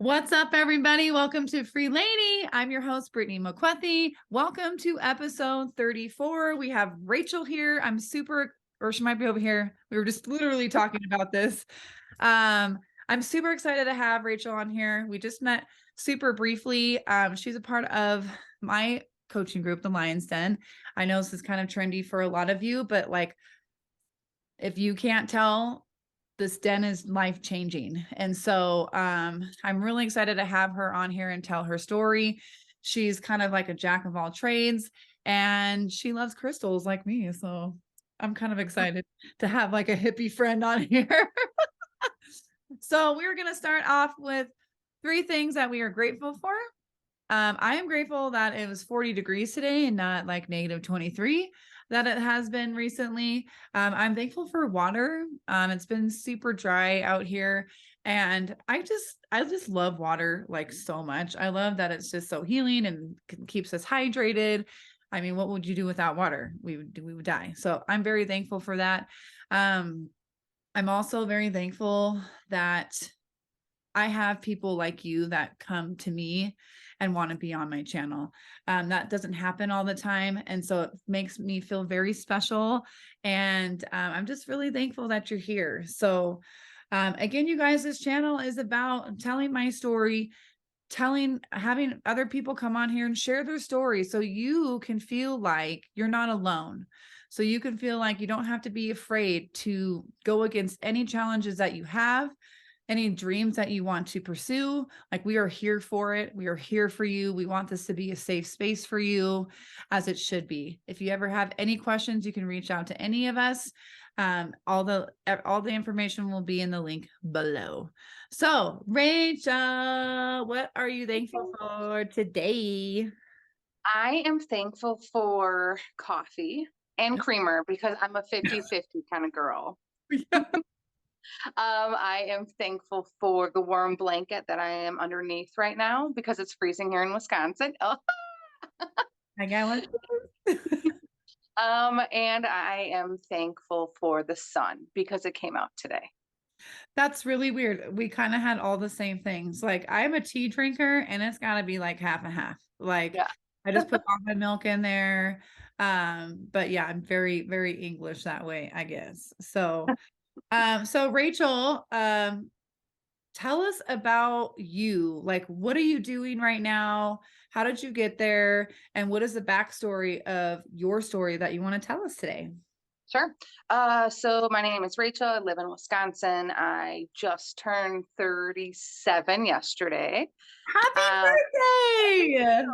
What's up, everybody? Welcome to Free Lady. I'm your host, Brittany McQuethy. Welcome to episode 34. We have Rachel here. I'm super, or she might be over here. We were just literally talking about this. I'm super excited to have Rachel on here. We just met super briefly. She's a part of my coaching group, the Lion's Den. I know this is kind of trendy for a lot of you, but like, if you can't tell, this den is life changing. And so I'm really excited to have her on here and tell her story. She's kind of like a jack of all trades and she loves crystals like me. So I'm kind of excited to have like a hippie friend on here. So we're going to start off with 3 things that we are grateful for. I am grateful that it was 40 degrees today and not like negative 23 that it has been recently. I'm thankful for water. It's been super dry out here and I just love water like so much. I love that it's just so healing and keeps us hydrated. I mean, what would you do without water? We would die. So I'm very thankful for that. I'm also very thankful that I have people like you that come to me and want to be on my channel. That doesn't happen all the time. And so it makes me feel very special. And I'm just really thankful that you're here. So again, you guys, this channel is about telling my story, having other people come on here and share their story so you can feel like you're not alone. So you can feel like you don't have to be afraid to go against any challenges that you have, any dreams that you want to pursue. Like, we are here for it. We are here for you. We want this to be a safe space for you, as it should be. If you ever have any questions, you can reach out to any of us. All the information will be in the link below. So Rachel, what are you thankful for today? I am thankful for coffee and creamer because I'm a 50-50 kind of girl. I am thankful for the warm blanket that I am underneath right now because it's freezing here in Wisconsin. Oh. I got one. And I am thankful for the sun because it came out today. That's really weird. We kind of had all the same things. Like, I'm a tea drinker and it's got to be like half and half. Like, Yeah. I just put almond milk in there. But yeah, I'm very, very English that way, I guess. So Rachel, tell us about you. Like, what are you doing right now? How did you get there? And what is the backstory of your story that you want to tell us today? Sure. So my name is Rachel. I live in Wisconsin. I just turned 37 yesterday. Um, Happy birthday!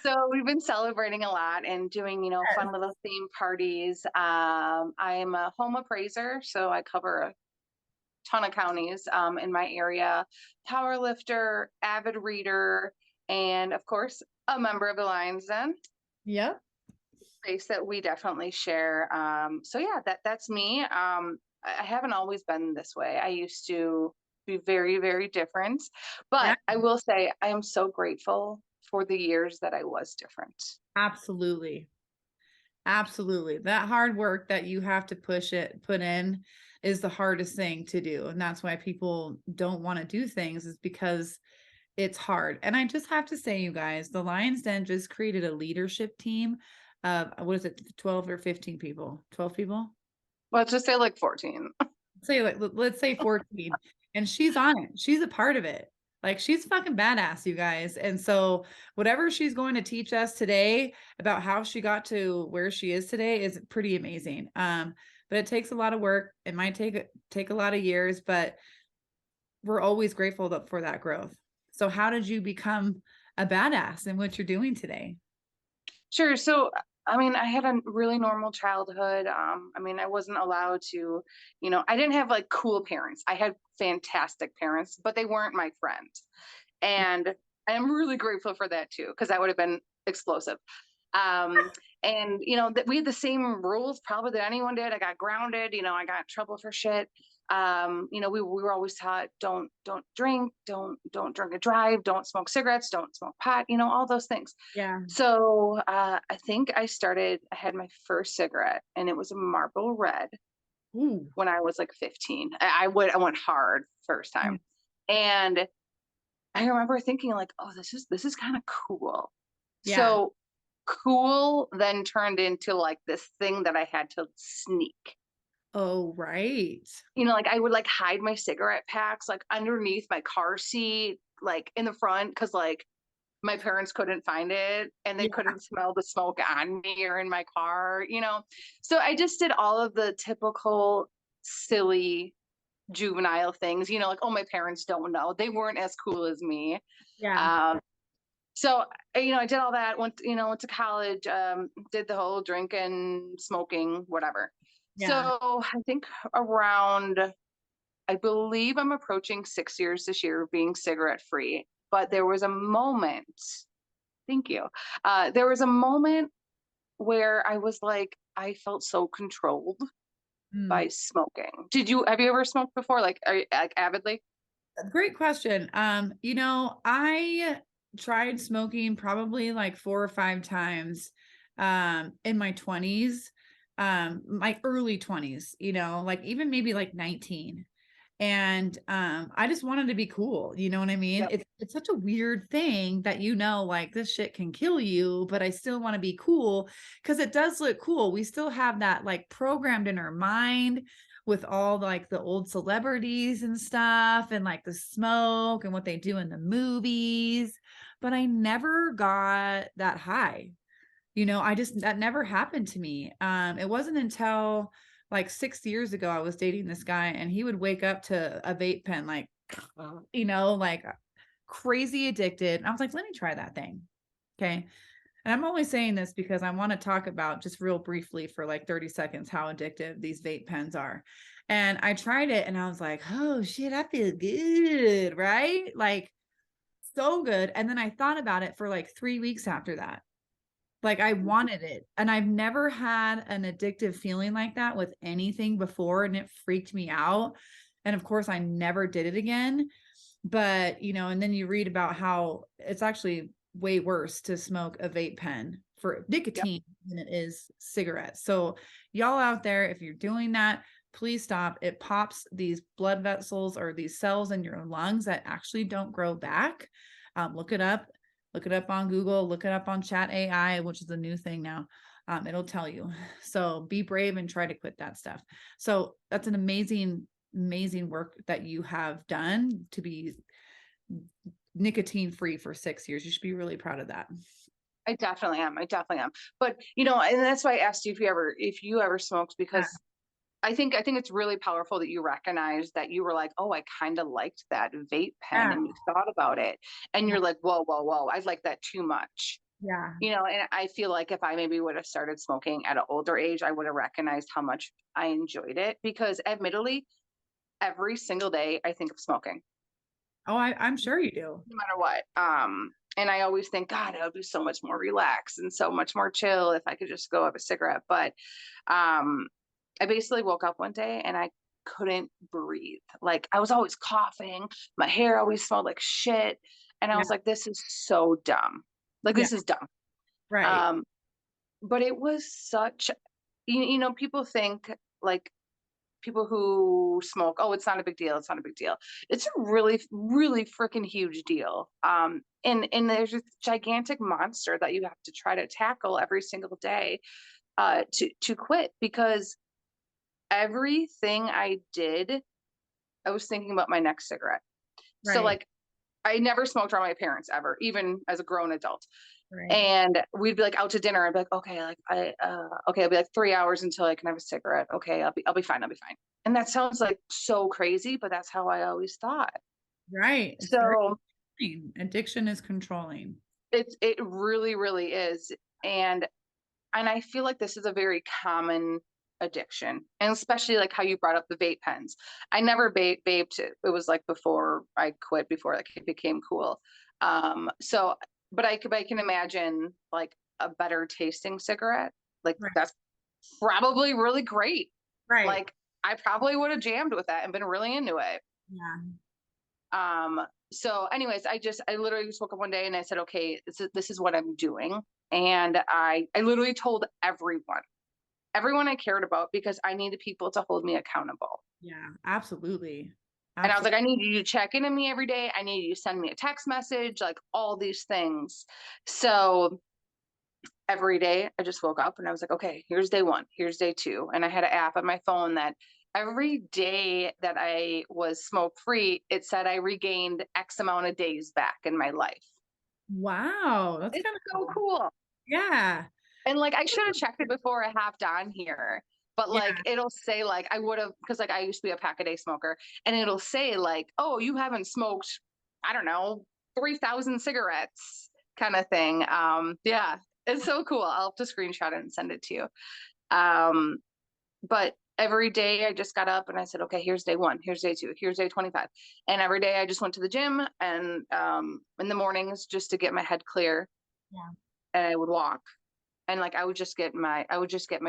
So we've been celebrating a lot and doing, fun little theme parties. I am a home appraiser, so I cover a ton of counties in my area. Power lifter, avid reader, and of course, a member of the Lions Den. Yep. Space that we definitely share. So yeah, that's me. I haven't always been this way. I used to be very, very different, Yeah, but I will say I am so grateful for the years that I was different. absolutely. Absolutely. That hard work that you have to put in is the hardest thing to do. And that's why people don't want to do things, is because it's hard. And I just have to say, you guys, the Lions Den just created a leadership team of, what is it, 12 or 15 people? 12 people? Let's just say like 14. Say like, let's say 14. And she's on it. She's a part of it. Like, she's fucking badass, you guys. And so whatever she's going to teach us today about how she got to where she is today is pretty amazing. But it takes a lot of work. It might take a lot of years, but we're always grateful for that growth. So how did you become a badass in what you're doing today? Sure. So, I mean, I had a really normal childhood. I mean, I wasn't allowed to, I didn't have like cool parents. I had fantastic parents, but they weren't my friends. And I'm really grateful for that too, because that would have been explosive. Um, and that we had the same rules probably that anyone did. I got grounded, I got in trouble for shit. We were always taught don't drink, don't drink and drive, don't smoke cigarettes, don't smoke pot, all those things. Yeah. So I think I had my first cigarette and it was a Marlboro Red Ooh. when I was like 15. I went hard first time. And I remember thinking like, oh, this is kind of cool. Yeah. So cool then turned into like this thing that I had to sneak. Oh, right. Like I would like hide my cigarette packs like underneath my car seat, like in the front, because like my parents couldn't find it and they Yeah. couldn't smell the smoke on me or in my car. So I just did all of the typical silly juvenile things, like, oh, my parents don't know. They weren't as cool as me. Yeah. Um, so I did all that, went to college, did the whole drinking, smoking, whatever. Yeah. So I think around, I believe I'm approaching 6 years this year of being cigarette free. But there was a moment, thank you. There was a moment where I was like, I felt so controlled Mm. by smoking. Have you ever smoked before? Like, are you like avidly? Great question. I tried smoking probably like 4 or 5 times in my 20s, my early 20s, like even maybe like 19. And I just wanted to be cool, you know what I mean? Yep. It's such a weird thing that like this shit can kill you, but I still want to be cool because it does look cool. We still have that like programmed in our mind with all like the old celebrities and stuff and like the smoke and what they do in the movies, but I never got that high. That never happened to me. It wasn't until like 6 years ago, I was dating this guy and he would wake up to a vape pen, like, like crazy addicted. And I was like, let me try that thing. Okay. And I'm only saying this because I want to talk about just real briefly for like 30 seconds how addictive these vape pens are. And I tried it and I was like, oh shit, I feel good. Right. Like so good. And then I thought about it for like 3 weeks after that. Like I wanted it. And I've never had an addictive feeling like that with anything before. And it freaked me out. And of course, I never did it again. But, and then you read about how it's actually way worse to smoke a vape pen for Yep. nicotine than it is cigarettes. So, y'all out there, if you're doing that, please stop. It pops these blood vessels or these cells in your lungs that actually don't grow back. Look it up. Look it up on Google. Look it up on Chat AI, which is a new thing now. It'll tell you. So be brave and try to quit that stuff. So that's an amazing work that you have done to be nicotine free for 6 years. You should be really proud of that. I definitely am. I definitely am. But and that's why I asked you if you ever smoked, Yeah. because I think it's really powerful that you recognize that you were like, oh, I kind of liked that vape pen, Yeah. and you thought about it, and you're like, whoa, whoa, whoa, I like that too much. Yeah. And I feel like if I maybe would have started smoking at an older age, I would have recognized how much I enjoyed it, because admittedly, every single day I think of smoking, Oh, I'm sure you do. no matter what. And I always think, God, it would be so much more relaxed and so much more chill if I could just go have a cigarette. But um, I basically woke up one day and I couldn't breathe. Like I was always coughing. My hair always smelled like shit. And I Yeah. was like, this is so dumb. Like, Yeah. this is dumb. Right. Um, but it was such, people think like, people who smoke, oh, it's not a big deal. It's not a big deal. It's a really, really freaking huge deal. And there's this gigantic monster that you have to try to tackle every single day, to quit, because everything I did, I was thinking about my next cigarette. So Right. like, I never smoked around my parents ever, even as a grown adult. Right. And we'd be like out to dinner. I'd be like, okay, like okay, I'll be like 3 hours until I can have a cigarette. Okay, I'll be fine. I'll be fine. And that sounds like so crazy, but that's how I always thought. Right. It's very So controlling. Addiction is controlling. it really, really is. And I feel like this is a very common addiction, and especially like how you brought up the vape pens. I never vaped. It was like before I quit, before like it became cool. So, but I can imagine like a better tasting cigarette. Like Right. that's probably really great. Right. Like I probably would have jammed with that and been really into it. Yeah. So anyways, I literally just woke up one day and I said, okay, this is what I'm doing. And I literally told everyone I cared about, because I needed people to hold me accountable. Yeah. Absolutely. And I was Absolutely. like, I need you to check in on me every day. I need you to send me a text message, like all these things. So every day I just woke up and I was like, okay, here's day one, here's day two. And I had an app on my phone that every day that I was smoke free, it said I regained X amount of days back in my life. Wow. That's It's kind of so cool. cool. Yeah. And like I should have checked it before I hopped on here. But Yeah. like it'll say like I would have because like I used to be a pack a day smoker and it'll say like, oh, you haven't smoked, I don't know, 3,000 cigarettes kind of thing. Yeah, it's so cool. I'll have to screenshot it and send it to you. Um, but every day I just got up and I said, okay, here's day one, here's day two, here's day 25. And every day I just went to the gym and in the mornings just to get my head clear Yeah. and I would walk and like I would just get my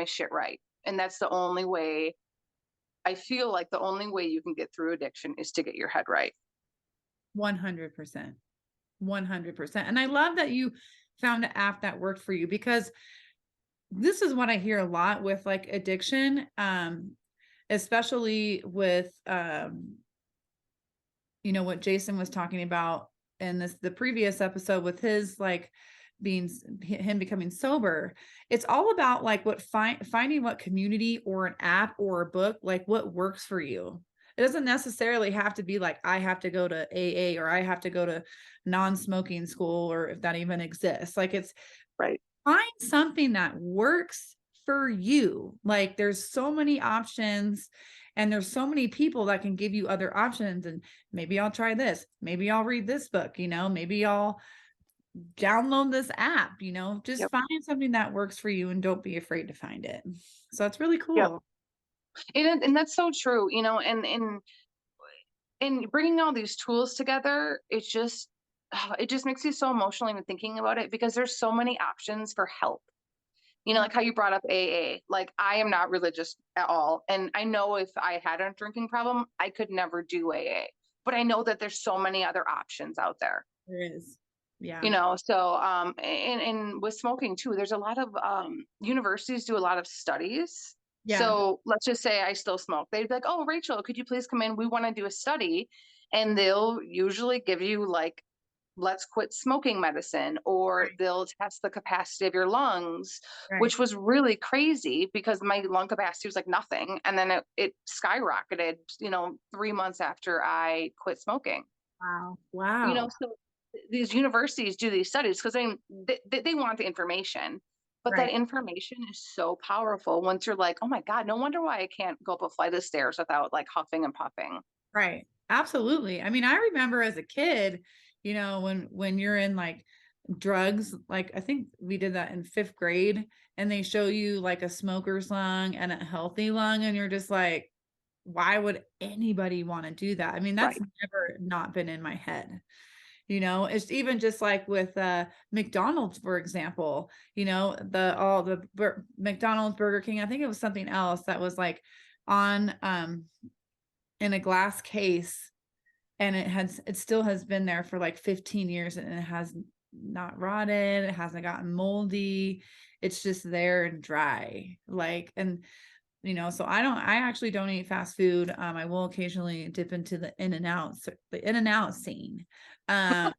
shit right. And that's the only way I feel like the only way you can get through addiction is to get your head right. 100%. 100%. And I love that you found an app that worked for you because this is what I hear a lot with like addiction, especially with what Jason was talking about in the previous episode with his like him becoming sober. It's all about like finding what community or an app or a book, like what works for you. It doesn't necessarily have to be like I have to go to AA or I have to go to non-smoking school, or if that even exists. Like it's Right. find something that works for you. Like there's so many options and there's so many people that can give you other options. And maybe I'll try this. Maybe I'll read this book, maybe I'll download this app, just Yep. find something that works for you and don't be afraid to find it. So it's really Yep. cool. And that's so true, and bringing all these tools together, it just makes you so emotional even thinking about it because there's so many options for help. Like how you brought up AA. Like I am not religious at all. And I know if I had a drinking problem, I could never do AA. But I know that there's so many other options out there. There is. Yeah. So and with smoking too, there's a lot of universities do a lot of studies. Yeah. So let's just say I still smoke. They'd be like, oh, Rachel, could you please come in? We want to do a study. And they'll usually give you like let's quit smoking medicine, or Right. they'll test the capacity of your lungs, Right. which was really crazy because my lung capacity was like nothing. And then it skyrocketed, 3 months after I quit smoking. Wow. Wow. So these universities do these studies because they want the information, but that Right. information is so powerful once you're like, oh my God, no wonder why I can't go up a flight of stairs without like huffing and puffing. Right. Absolutely. I mean, I remember as a kid, when you're in like drugs, like I think we did that in 5th grade, and they show you like a smoker's lung and a healthy lung, and you're just like, why would anybody want to do that? I mean, that's Right. never not been in my head. It's even just like with McDonald's, for example, McDonald's, Burger King, I think it was something else that was like on in a glass case, and it still has been there for like 15 years and it has not rotted, it hasn't gotten moldy, it's just there and dry, like. And so I actually don't eat fast food. I will occasionally dip into the In-N-Out scene. um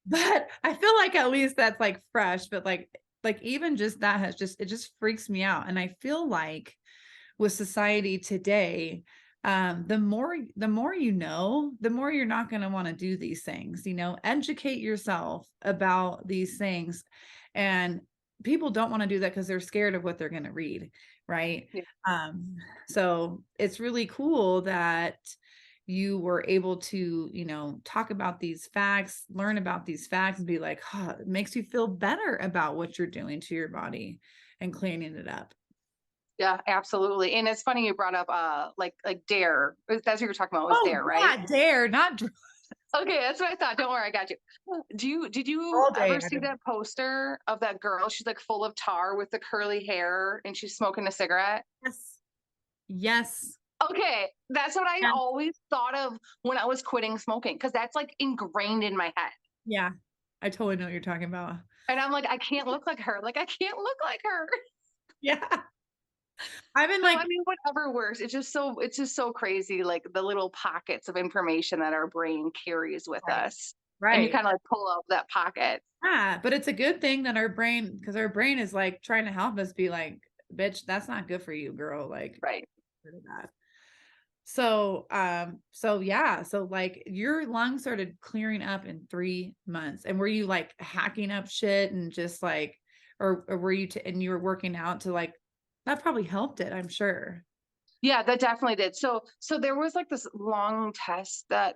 but I feel like at least that's like fresh, but like even just that it just freaks me out. And I feel like with society today, the more the more you're not going to want to do these things. Educate yourself about these things. And people don't want to do that because they're scared of what they're going to read, right? Yeah. um so it's really cool that you were able to talk about these facts, learn about these facts, and be like, oh, it makes you feel better about what you're doing to your body and cleaning it up. Yeah, absolutely. And it's funny you brought up like dare. That's what you were talking about was Oh dare, right? yeah, dare, not Okay, that's what I thought. Don't worry, I got you. Did you all day. ever see that poster of that girl? She's like full of tar with the curly hair and she's smoking a cigarette. Yes. Yes. Okay, that's what I Yeah. always thought of when I was quitting smoking because that's like ingrained in my head. Yeah. I totally know what you're talking about. And I'm like, I can't look like her. Like I can't look like her. Yeah. I've been So like, I mean, whatever works. It's just so crazy, like the little pockets of information that our brain carries with right, us. And you right. kind of like pull out that pocket. Yeah, but it's a good thing that our brain, because our brain is like trying to help us be like, bitch, that's not good for you, girl. Like, Right. rid of that. So yeah, so like your lungs started clearing up in 3 months. And were you like hacking up shit and just like, or were you, and you were working out to like, that probably helped it, I'm sure. Yeah, that definitely did. So there was like this long test that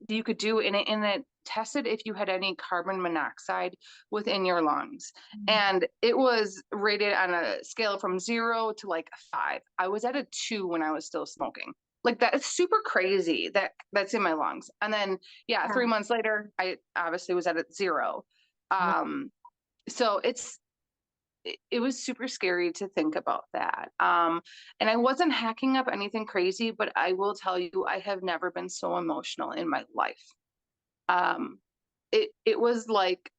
you could do and it tested if you had any carbon monoxide within your lungs. Mm. And it was rated on a scale from 0 to like 5. I was at a 2 when I was still smoking. Like that it's super crazy that that's in my lungs. And then yeah, Yeah. 3 months later, I obviously was at a 0. Right. Um so it was super scary to think about that. And I wasn't hacking up anything crazy, but I will tell you, I have never been so emotional in my life. Um, it was like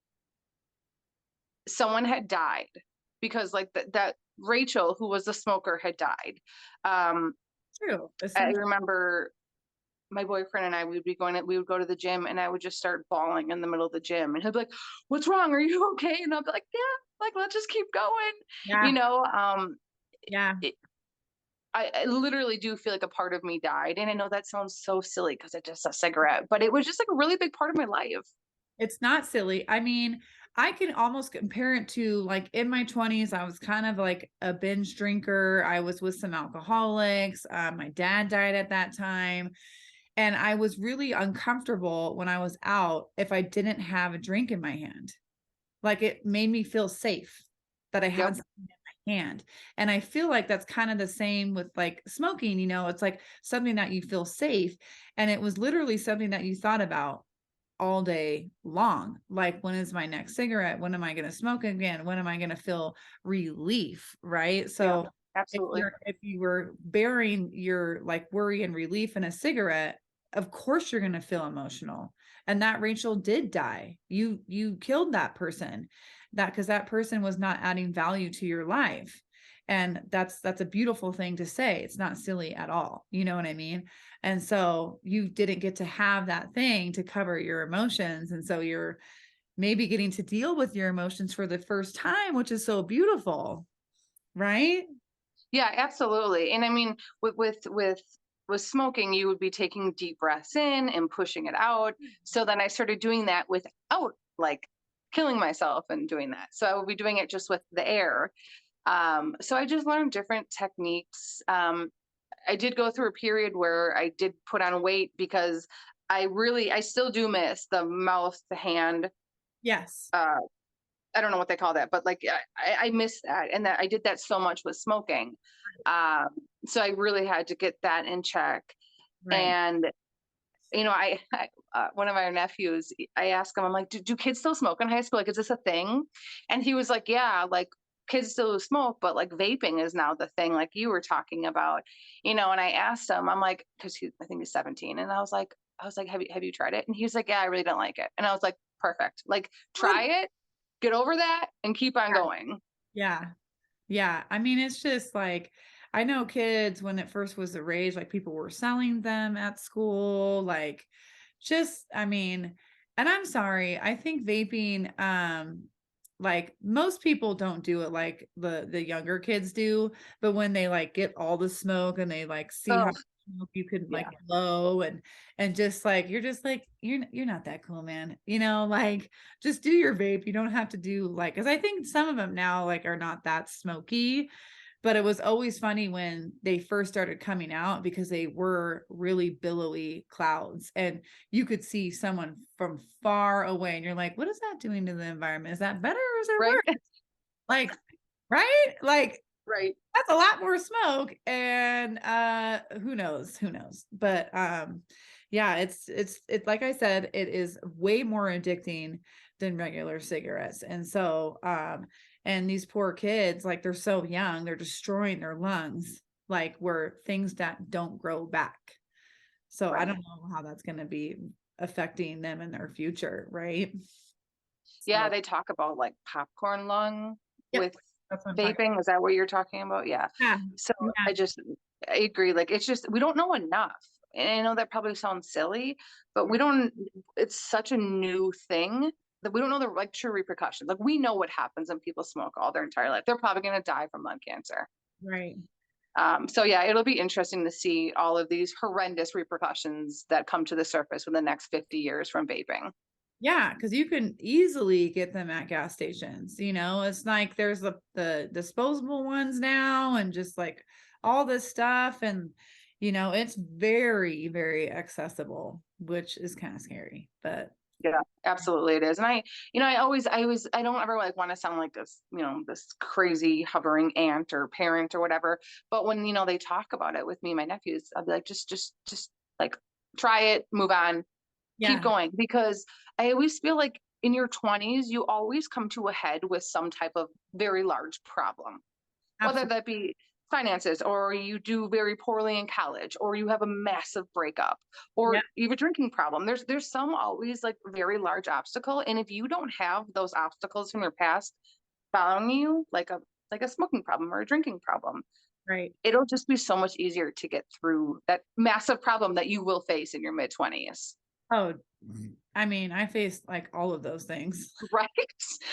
someone had died because like that Rachel, who was a smoker, had died. Um, True. I remember my boyfriend and I we would go to the gym and I would just start bawling in the middle of the gym and he'd be like, "What's wrong? Are you okay?" And I'll be like, "Yeah, like let's just keep going." You Yeah. know, Yeah. it, I literally do feel like a part of me died. And I know that sounds so silly because it's just a cigarette, but it was just like a really big part of my life. It's not silly. I mean, I can almost compare it to like in my 20s, I was kind of like a binge drinker. I was with some alcoholics. My dad died at that time. And I was really uncomfortable when I was out if I didn't have a drink in my hand. Like it made me feel safe that I had Yep. something in my hand. And I feel like that's kind of the same with like smoking, it's like something that you feel safe. And it was literally something that you thought about all day long. Like, when is my next cigarette? When am I going to smoke again? When am I going to feel relief? Right. Yeah. So Absolutely. if you were bearing your like worry and relief in a cigarette, of course you're going to feel emotional. And that Rachel did die. You killed that person, that because that person was not adding value to your life. And that's a beautiful thing to say. It's not silly at all. You know what I mean? And so you didn't get to have that thing to cover your emotions. And so you're maybe getting to deal with your emotions for the first time, which is so beautiful. Right? Yeah, absolutely. And I mean, with smoking, you would be taking deep breaths in and pushing it out. So then I started doing that without like killing myself and doing that. So I would be doing it just with the air. So I just learned different techniques. I did go through a period where I did put on weight because I still do miss the mouth to hand. Yes. Uh, I don't know what they call that, but like I miss that, and that I did that so much with smoking. Um, so I really had to get that in check. Right. And one of my nephews, I asked him, I'm like, do kids still smoke in high school? Like, is this a thing? And he was like, yeah, like kids still smoke, but like vaping is now the thing, like you were talking about, And I asked him, I'm like, because I think he's 17, and I was like, have you tried it? And he was like, yeah, I really don't like it. And I was like, perfect, like Good. try it, get over that, and keep on going. Yeah. Yeah. I mean, it's just like, I know kids when it first was the rage, like people were selling them at school, like just, I mean, and I'm sorry, I think vaping, like most people don't do it like the younger kids do, but when they like get all the smoke and they like see how Oh, much smoke you can like yeah. blow and just like you're just like you're not that cool, man. Like just do your vape. You don't have to do like, because I think some of them now like are not that smoky, but it was always funny when they first started coming out because they were really billowy clouds and you could see someone from far away and you're like, what is that doing to the environment? Is that better or is it Right. worse? Like, right? Like Right. that's a lot more smoke and who knows, but yeah, it's like I said, it is way more addicting than regular cigarettes. And so and these poor kids, like they're so young, they're destroying their lungs, like where things that don't grow back. So I don't Right. know how that's going to be affecting them in their future, right? Yeah, So they talk about like popcorn lung yep. with That's what I'm talking Vaping, is that what you're talking about? Yeah. about. So Yeah. I just I agree. Like it's just we don't know enough. And I know that probably sounds silly, but Yeah. we don't it's such a new thing that we don't know the like true repercussions. Like we know what happens when people smoke all their entire life. They're probably gonna die from lung cancer. Right. So yeah, it'll be interesting to see all of these horrendous repercussions that come to the surface within the next 50 years from vaping. Yeah, because you can easily get them at gas stations. It's like there's the disposable ones now and just like all this stuff. And, it's very, very accessible, which is kind of scary. But Yeah, absolutely it is. And I don't ever like want to sound like this, this crazy hovering aunt or parent or whatever. But when, they talk about it with me, and my nephews, I'll be like, just like try it, move on, keep yeah, going. Because I always feel like in your 20s, you always come to a head with some type of very large problem, whether absolutely. that be finances or you do very poorly in college or you have a massive breakup Yeah, or you have a drinking problem. There's some always like very large obstacle, and if you don't have those obstacles from your past following you like a smoking problem or a drinking problem, right. it'll just be so much easier to get through that massive problem that you will face in your mid 20s. Oh, I mean, I faced like all of those things. Right.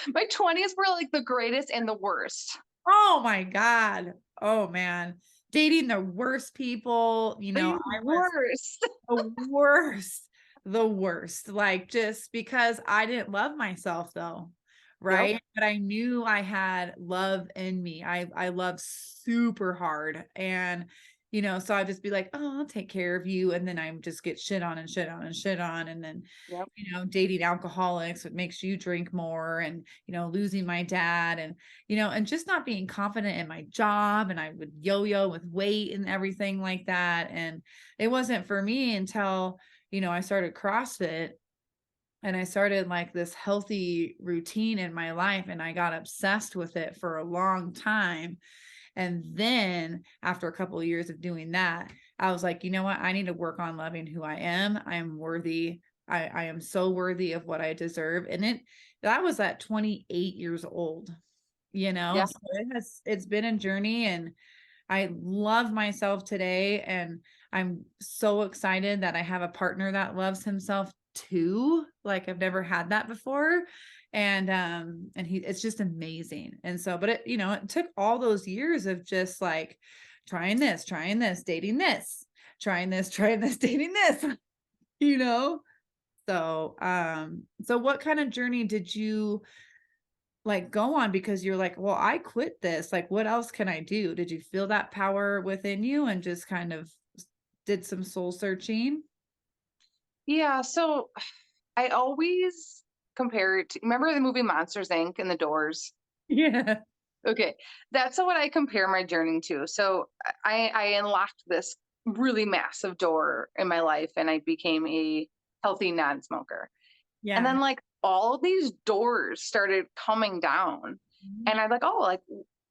My 20s were like the greatest and the worst. Oh my God. Oh man. Dating the worst people, The I was worst. the worst, the worst. Like just because I didn't love myself though, Yep. right? But I knew I had love in me. I love super hard. And so I'd just be like, oh, I'll take care of you. And then I just get shit on and shit on and shit on. And then, Yep. dating alcoholics, it makes you drink more and, losing my dad and just not being confident in my job. And I would yo-yo with weight and everything like that. And it wasn't for me until, I started CrossFit and I started like this healthy routine in my life and I got obsessed with it for a long time. And then after a couple of years of doing that, I was like, you know what? I need to work on loving who I am. I am worthy. I am so worthy of what I deserve. And that was at 28 years old, Yeah. so it's been a journey and I love myself today. And I'm so excited that I have a partner that loves himself too. Like I've never had that before. And it's just amazing. And so, but it took all those years of just like trying this, dating this, trying this, trying this, dating this, you know? So what kind of journey did you like go on because you're like, well, I quit this. Like, what else can I do? Did you feel that power within you and just kind of did some soul searching? Yeah. So I always compare it to, remember the movie Monsters Inc. and the Doors? Yeah. Okay. That's what I compare my journey to. So I unlocked this really massive door in my life and I became a healthy non smoker. And Yeah. then like all these doors started coming down. And I'm like, oh, like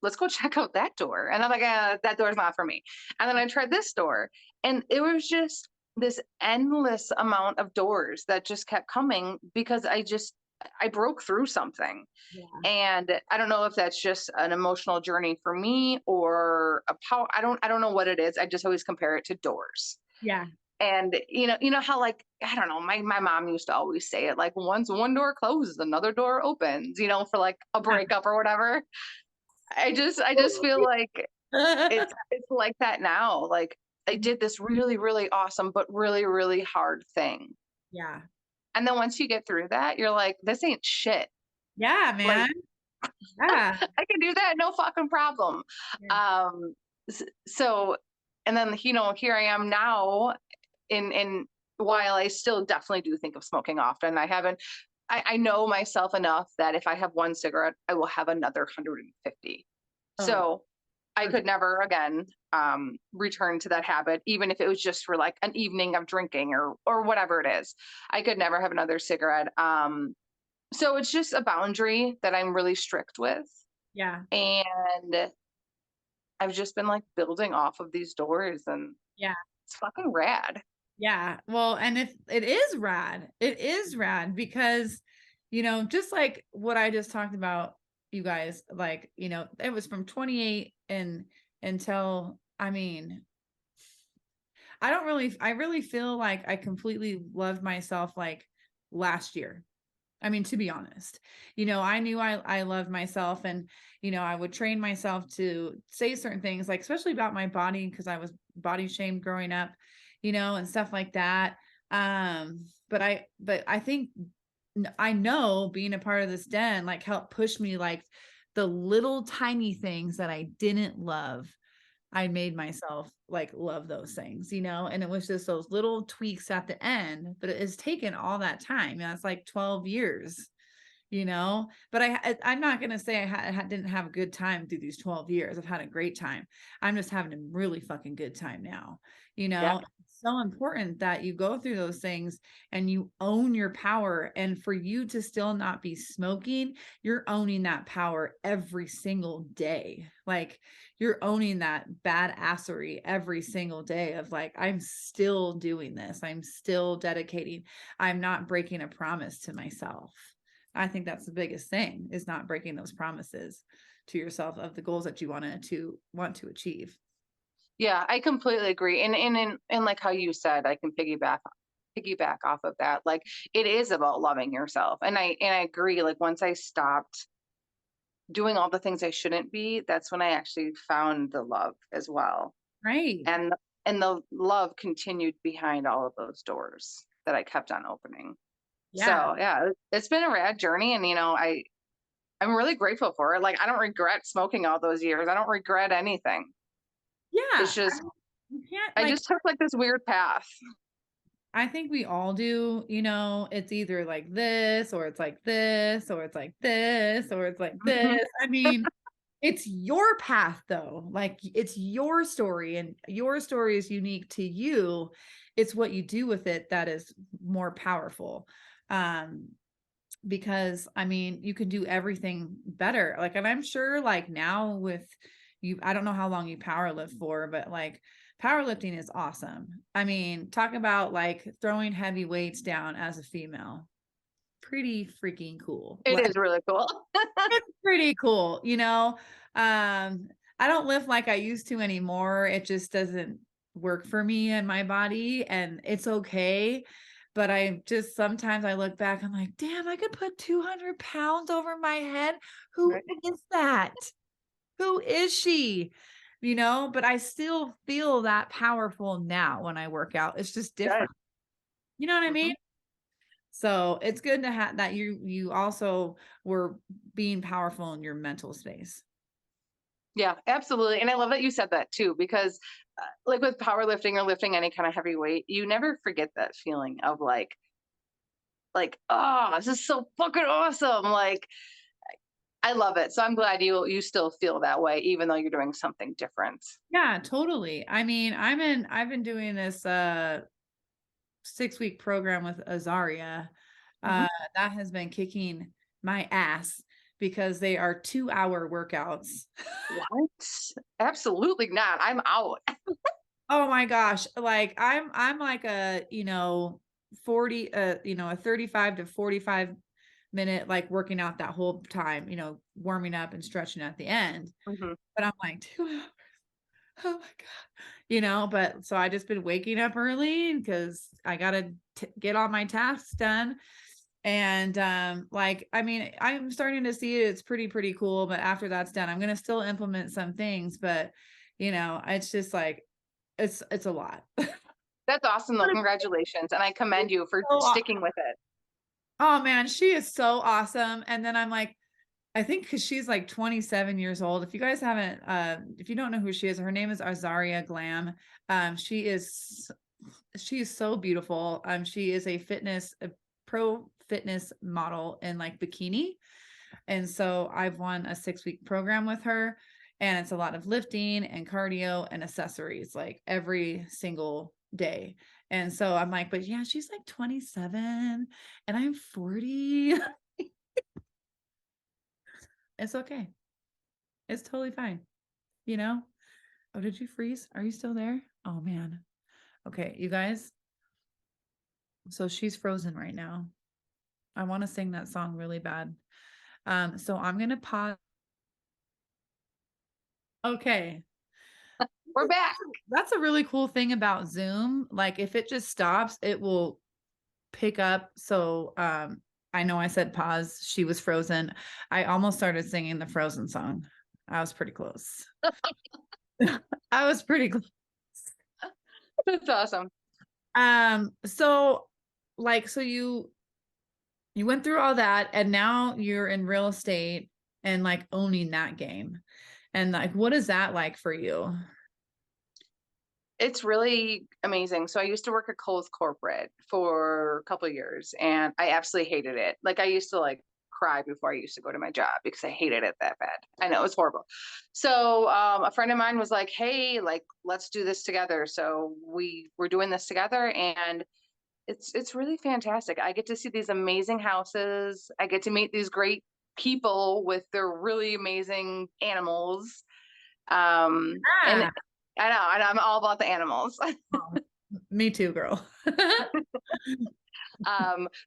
let's go check out that door. And I'm like, that door's not for me. And then I tried this door. And it was just this endless amount of doors that just kept coming because I broke through something. Yeah. And I don't know if that's just an emotional journey for me or a power. I don't know what it is. I just always compare it to doors. Yeah. And you know how like I don't know, my mom used to always say it like once one door closes, another door opens, for like a breakup or whatever. I just feel like it's like that now. Like I did this really, really awesome, but really, really hard thing. Yeah. And then once you get through that, you're like, this ain't shit. Yeah, Like man. Yeah. I can do that, no fucking problem. Yeah. Um, so, and then here I am now. In while I still definitely do think of smoking often, I haven't. I know myself enough that if I have one cigarette, I will have another 150. Oh, So I for could never again return to that habit, even if it was just for like an evening of drinking or whatever it is. I could never have another cigarette. So it's just a boundary that I'm really strict with. yeah. And I've just been like building off of these doors and Yeah. it's fucking rad. Yeah. Well, and if it is rad because, just like what I just talked about, you guys, like, you know, it was from 28 and until, I mean, I really feel like I completely loved myself like last year. I mean, to be honest, you know, I knew I loved myself, and, you know, I would train myself to say certain things, like, especially about my body, because I was body shamed growing up, you know, and stuff like that. But I think I know being a part of this den, like, helped push me, like, the little tiny things that I didn't love. I made myself like love those things, you know, and it was just those little tweaks at the end, but it has taken all that time. You know, it's like 12 years, you know, but I'm not going to say didn't have a good time through these 12 years. I've had a great time. I'm just having a really fucking good time now. You Yeah. know, it's so important that you go through those things and you own your power. And for you to still not be smoking, you're owning that power every single day. Like, you're owning that badassery every single day of like, I'm still doing this. I'm still dedicating. I'm not breaking a promise to myself. I think that's the biggest thing, is not breaking those promises to yourself of the goals that you want to achieve. Yeah, I completely agree. And like how you said, I can piggyback off of that. Like, it is about loving yourself. And I agree. Like, once I stopped doing all the things I shouldn't be, that's when I actually found the love as well. Right. And the love continued behind all of those doors that I kept on opening. Yeah. So yeah, it's been a rad journey, and I'm really grateful for it. Like, I don't regret smoking all those years. I don't regret anything. It's Yeah. I just mean, you can't I like, just took like this weird path. I think we all do, you know, it's either like this or it's like this or it's like this or it's like Mhm. this. I mean, it's your path though. Like, it's your story, and your story is unique to you. It's what you do with it that is more powerful. Um, because I mean, you can do everything better. Like, and I'm sure like now with you, I don't know how long you power lift for, but like, powerlifting is awesome. I mean, talk about like throwing heavy weights down as a female. Pretty freaking cool. It Like, is really cool. it's pretty cool, you know. I don't lift like I used to anymore. It just doesn't work for me and my body, and it's okay. But I just sometimes I look back, I'm like, damn, I could put 200 pounds over my head. Who Right. is that? Who is she? You know, but I still feel that powerful now when I work out. It's just Good. different. You know what I Mhm. mean? So it's good to have that you also were being powerful in your mental space. Yeah, absolutely. And I love that you said that too, because like with powerlifting or lifting any kind of heavy weight, you never forget that feeling of like, oh, this is so fucking awesome. Like, I love it. So I'm glad you still feel that way, even though you're doing something different. Yeah, totally. I mean, I've been doing this 6-week program with Azaria. Mhm. Uh that has been kicking my ass because they are 2-hour workouts. What? Absolutely not. I'm out. Oh my gosh. Like, I'm like a, you know, 40 you know, a 35 to 45-minute like working out that whole time, you know, warming up and stretching at the end. Mhm. But I'm like, 2 hours. Oh my God. You know, but so I just been waking up early because I gotta get all my tasks done. And like, I mean, I'm starting to see it. It's pretty cool. But after that's done, I'm gonna still implement some things. But you know, it's just like it's a lot. That's awesome, though. But Congratulations. And I commend you for so sticking with it. oh man, she is so awesome. And then I'm like, I think because she's like 27 years old. If you guys haven't, if you don't know who she is, her name is Azaria Glam. She is so beautiful. She is a pro fitness model in like bikini. And so I've won a 6-week program with her, and it's a lot of lifting and cardio and accessories like every single day. And so I'm like, but yeah, she's like 27 and I'm 40. It's okay. It's totally fine. You know? Oh, did you freeze? Are you still there? Oh man. Okay, you guys. So she's frozen right now. I want to sing that song really bad. So I'm going to pause. Okay. We're back. That's a really cool thing about Zoom. Like if it just stops, it will pick up. So I know I said pause. She was frozen. I almost started singing the Frozen song. I was pretty close. I was pretty close. That's awesome. So like so you went through all that and now you're in real estate and like owning that game. And like what is that like for you? It's really amazing. So I used to work at Kohl's corporate for a couple of years and I absolutely hated it. Like I used to like cry before I used to go to my job because I hated it that bad. I know it was horrible. So a friend of mine was like, "Hey, like let's do this together." So we were doing this together and it's really fantastic. I get to see these amazing houses. I get to meet these great people with their really amazing animals. And Ah, I know, and I'm all about the animals. me too, girl.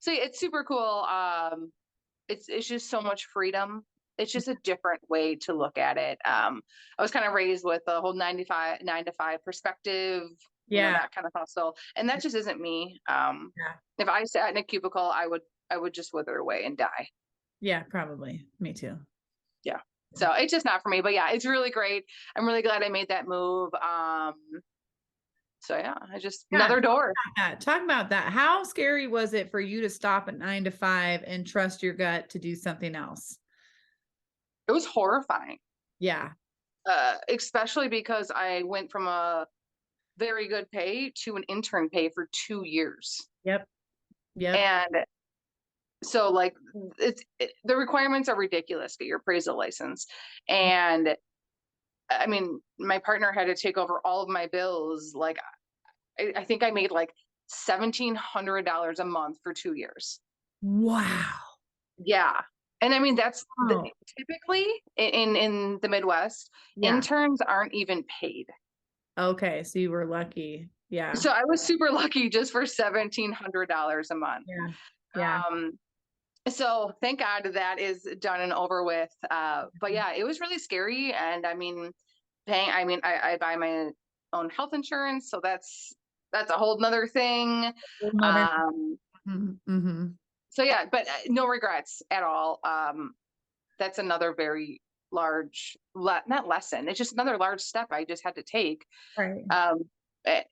So yeah, it's super cool. It's just so much freedom. It's just a different way to look at it. I was kind of raised with the whole 9 to 5 perspective, Yeah. that kind of hustle, and that just isn't me. Yeah. If I sat in a cubicle, I would just wither away and die. Yeah, probably. Me too. Yeah. So it's just not for me, but yeah, it's really great. I'm really glad I made that move. So yeah, I just Yeah. another door. Talk about that. How scary was it for you to stop at 9 to 5 and trust your gut to do something else? It was horrifying, Yeah. especially because I went from a very good pay to an intern pay for 2 years. Yep. Yep. And so like the requirements are ridiculous, get your appraisal license. And I mean, my partner had to take over all of my bills. Like I think I made like $1,700 a month for 2 years. Wow. Yeah. And I mean, that's Oh, typically in the Midwest, yeah. interns aren't even paid. Okay. So you were lucky. Yeah. So I was super lucky just for $1,700 a month. Yeah. Yeah. Um, so thank God that is done and over with. But yeah, it was really scary. And I mean, I buy my own health insurance, so that's a whole nother thing. Another. Um, Mm-hmm. so yeah, but no regrets at all. That's another very large, not lesson. It's just another large step I just had to take. Right. Um, eh,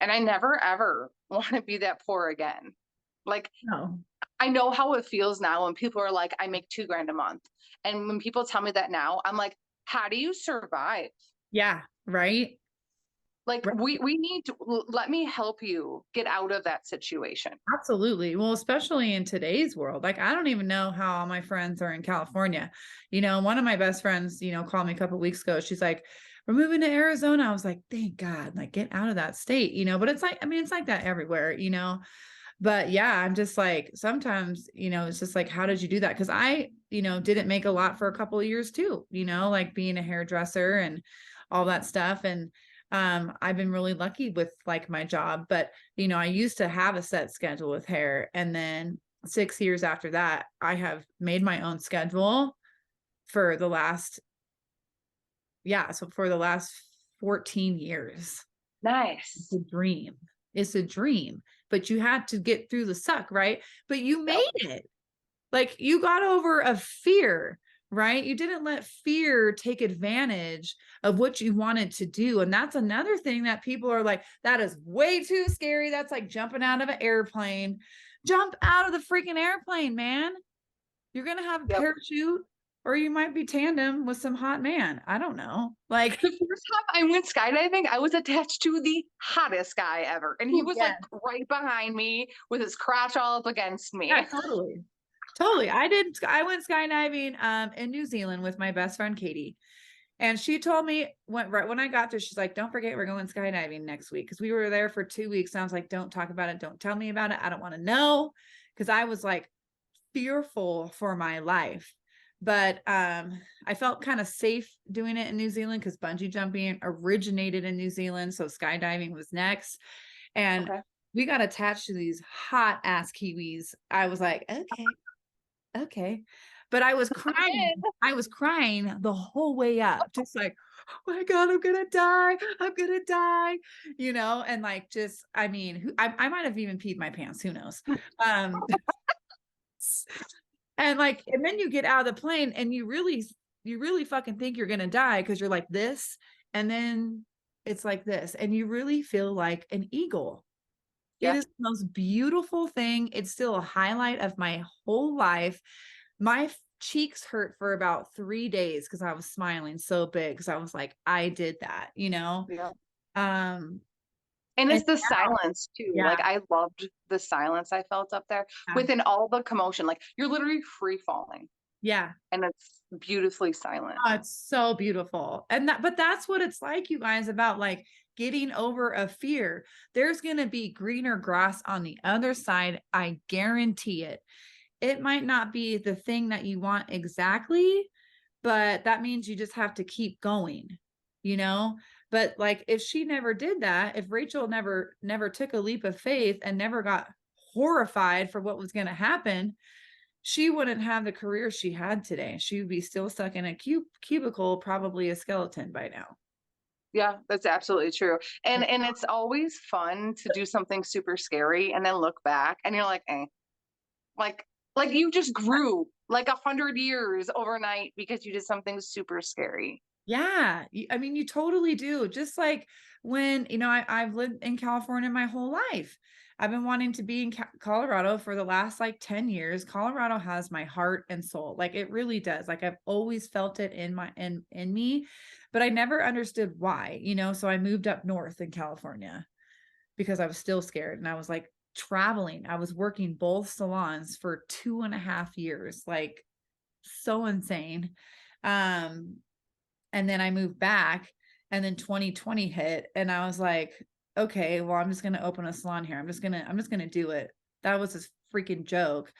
and I never ever want to be that poor again. Like No. I know how it feels now when people are like, I make 2 grand a month. And when people tell me that now, I'm like, how do you survive? Yeah. Right. Like Right. we need to let me help you get out of that situation. Absolutely. Well, especially in today's world. Like, I don't even know how all my friends are in California. One of my best friends, called me a couple of weeks ago. She's like, "We're moving to Arizona." I was like, "Thank God, like get out of that state," but it's like, I mean, it's like that everywhere. But yeah, I'm just like, sometimes, it's just like, how did you do that? Because I didn't make a lot for a couple of years too, like being a hairdresser and all that stuff. And I've been really lucky with like my job, but I used to have a set schedule with hair. And then 6 years after that, I have made my own schedule for the last, yeah. So for the last 14 years. It's Nice. a dream. It's a dream, but you had to get through the suck, right? But you Yep. made it. Like you got over a fear, right? You didn't let fear take advantage of what you wanted to do. And that's another thing that people are like, that is way too scary. That's like jumping out of an airplane. Jump out of the freaking airplane, man. You're going to have a Yep. parachute or you might be tandem with some hot man. I don't know. Like, The first time I went skydiving, I was attached to the hottest guy ever. And he was yeah, like right behind me with his crotch all up against me. yeah, totally. Totally. I went skydiving in New Zealand with my best friend Katie. And she told me right when I got there, she's like, "Don't forget, we're going skydiving next week." Because we were there for 2 weeks. And I was like, "Don't talk about it. Don't tell me about it. I don't want to know." Because I was like fearful for my life. But I felt kind of safe doing it in New Zealand because bungee jumping originated in New Zealand. So skydiving was next. And Okay. we got attached to these hot ass Kiwis. I was like, okay. but I was crying. I was crying the whole way up, just like, oh my God, I'm gonna die. I'm gonna die, and like, just, I mean, I might have even peed my pants, who knows? Um, and like, and then you get out of the plane and you really fucking think you're gonna die because you're like this, and then it's like this, and you really feel like an eagle. It Yeah. is the most beautiful thing. It's still a highlight of my whole life. My cheeks hurt for about 3 days because I was smiling so big because I was like, I did that, Yeah. Um, And and it's the silence too. yeah, Like I loved the silence I felt up there yeah, within all the commotion. Like you're literally free falling yeah. and it's beautifully silent. Oh, it's so beautiful. But that's what it's like, you guys, about like getting over a fear. There's going to be greener grass on the other side. I guarantee it. It might not be the thing that you want exactly, but that means you just have to keep going, you know? But like, if she never did that, if Rachel never took a leap of faith and never got horrified for what was going to happen, she wouldn't have the career she had today. She would be still stuck in a cubicle, probably a skeleton by now. Yeah, that's absolutely true. And it's always fun to do something super scary and then look back and you're like, eh. Like like you just grew like 100 years overnight because you did something super scary. Yeah, I mean, you totally do. Just like when, I've lived in California my whole life. I've been wanting to be in Colorado for the last like 10 years. Colorado has my heart and soul. Like it really does. Like I've always felt it in me, but I never understood why, so I moved up north in California because I was still scared, and I was like traveling. I was working both salons for 2.5 years, like so insane. Um, and then I moved back, and then 2020 hit, and I was like, okay, well, I'm just going to open a salon here. I'm just going to do it. That was this freaking joke.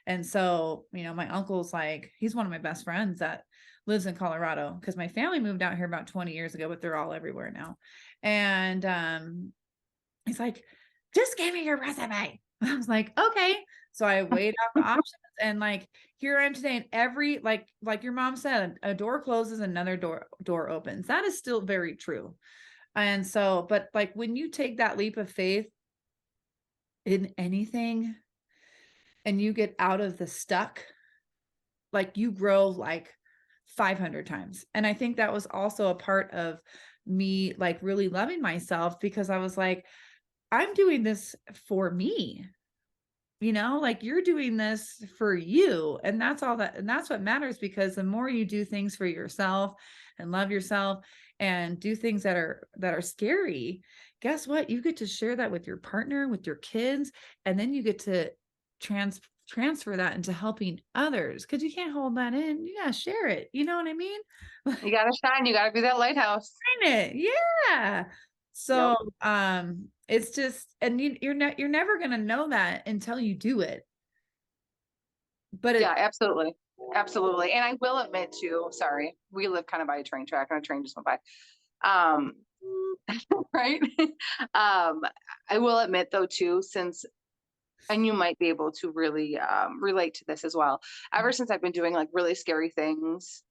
And so, my uncle's like, he's one of my best friends that lives in Colorado because my family moved out here about 20 years ago, but they're all everywhere now. And he's like, just give me your resume. I was like, okay. So I weighed out the options, and like, here I am today. And every, like your mom said, a door closes, another door opens. That is still very true. And so, but like when you take that leap of faith in anything and you get out of the stuck, like you grow like 500 times. And I think that was also a part of me like really loving myself, because I was like, I'm doing this for me, like you're doing this for you. And that's all that, and that's what matters, because the more you do things for yourself and love yourself and do things that are scary, guess what? You get to share that with your partner, with your kids, and then you get to transfer that into helping others, because you can't hold that in. You gotta share it. You know what I mean? You gotta shine, you gotta be that lighthouse. It. Yeah. Yep. So it's just, and you're never gonna know that until you do it. But Yeah, absolutely. Absolutely. And I will admit too, sorry, we live kind of by a train track and a train just went by. Um, right. I will admit though too, since and you might be able to really relate to this as well. Ever since I've been doing like really scary things,